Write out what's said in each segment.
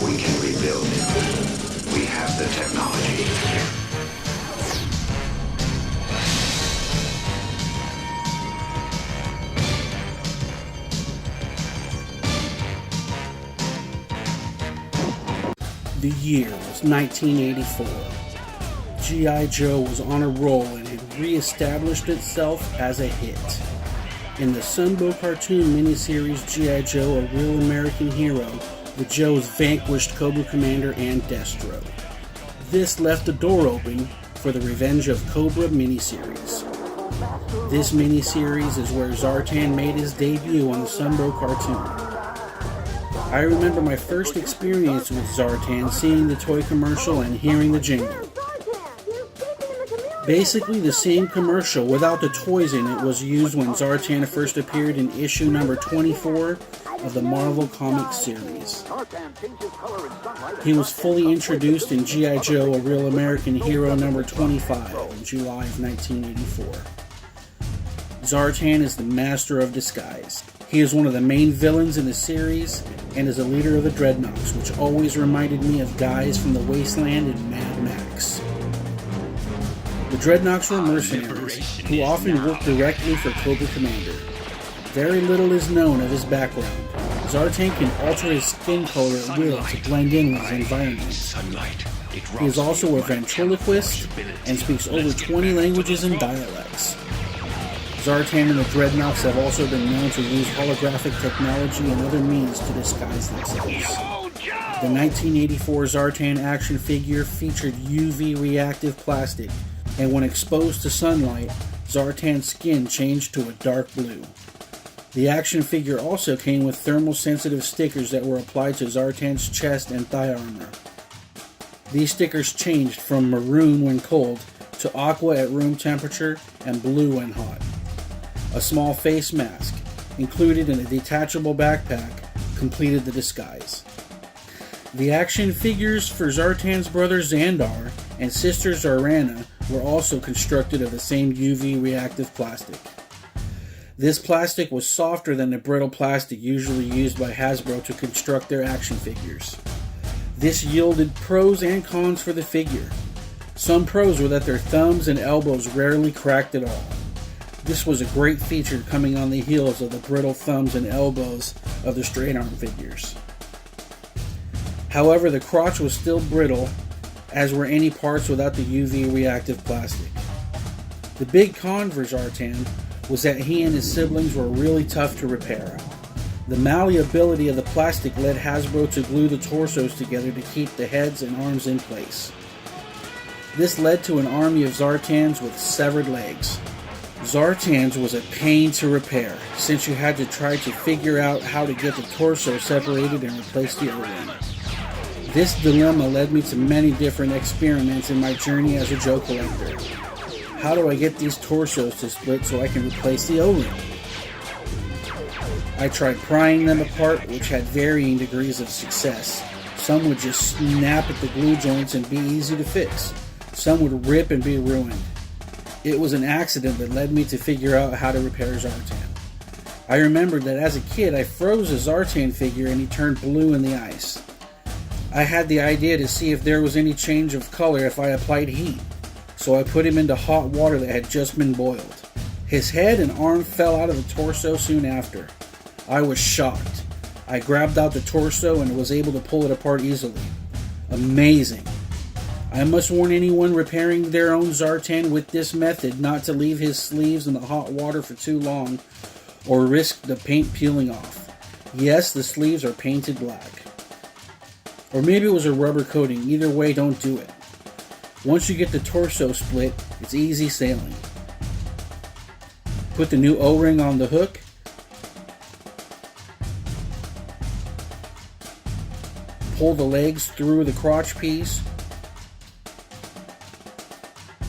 We can rebuild him. We have the technology. The year was 1984. G.I. Joe was on a roll and had re-established itself as a hit. In the Sunbow cartoon miniseries G.I. Joe, A Real American Hero, the Joes vanquished Cobra Commander and Destro. This left the door open for the Revenge of Cobra miniseries. This miniseries is where Zartan made his debut on the Sunbow cartoon. I remember my first experience with Zartan, seeing the toy commercial and hearing the jingle. Basically the same commercial without the toys in it was used when Zartan first appeared in issue number 24 of the Marvel Comics series. He was fully introduced in G.I. Joe, A Real American Hero number 25 in July of 1984. Zartan is the master of disguise. He is one of the main villains in the series and is a leader of the dreadnoks, which always reminded me of guys from the Wasteland and Mad Max. The dreadnoks were mercenaries who often worked directly for Cobra Commander. Very little is known of his background. Zartan can alter his skin color at will to blend in with his environment. He is also a ventriloquist and speaks over 20 languages and dialects. Zartan and the dreadnoks have also been known to use holographic technology and other means to disguise themselves. The 1984 Zartan action figure featured UV reactive plastic, and when exposed to sunlight, Zartan's skin changed to a dark blue. The action figure also came with thermal sensitive stickers that were applied to Zartan's chest and thigh armor. These stickers changed from maroon when cold to aqua at room temperature and blue when hot. A small face mask, included in a detachable backpack, completed the disguise. The action figures for Zartan's brother Xandar and sister Zarana were also constructed of the same UV reactive plastic. This plastic was softer than the brittle plastic usually used by Hasbro to construct their action figures. This yielded pros and cons for the figure. Some pros were that their thumbs and elbows rarely cracked at all. This was a great feature coming on the heels of the brittle thumbs and elbows of the straight arm figures. However, the crotch was still brittle, as were any parts without the UV reactive plastic. The big con for Zartan was that he and his siblings were really tough to repair. The malleability of the plastic led Hasbro to glue the torsos together to keep the heads and arms in place. This led to an army of Zartans with severed legs. Zartan's was a pain to repair, since you had to try to figure out how to get the torso separated and replace the O-ring. This dilemma led me to many different experiments in my journey as a Joe collector. How do I get these torsos to split so I can replace the O-ring? I tried prying them apart, which had varying degrees of success. Some would just snap at the glue joints and be easy to fix. Some would rip and be ruined. It was an accident that led me to figure out how to repair Zartan. I remembered that as a kid I froze a Zartan figure and he turned blue in the ice. I had the idea to see if there was any change of color if I applied heat, so I put him into hot water that had just been boiled. His head and arm fell out of the torso soon after. I was shocked. I grabbed out the torso and was able to pull it apart easily. Amazing. I must warn anyone repairing their own Zartan with this method not to leave his sleeves in the hot water for too long or risk the paint peeling off. Yes, the sleeves are painted black. Or maybe it was a rubber coating. Either way, don't do it. Once you get the torso split, it's easy sailing. Put the new O-ring on the hook. Pull the legs through the crotch piece.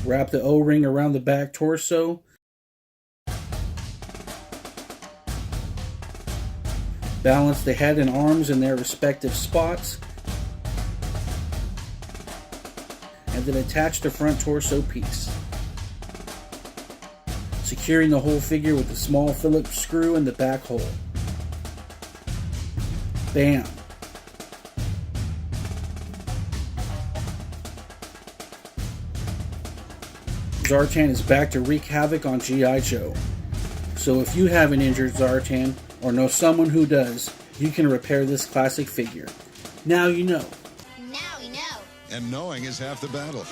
Wrap the O-ring around the back torso. Balance the head and arms in their respective spots. And then attach the front torso piece. Securing the whole figure with a small Phillips screw in the back hole. Bam! Zartan is back to wreak havoc on G.I. Joe. So if you have an injured Zartan, or know someone who does, you can repair this classic figure. Now you know. Now we know. And knowing is half the battle.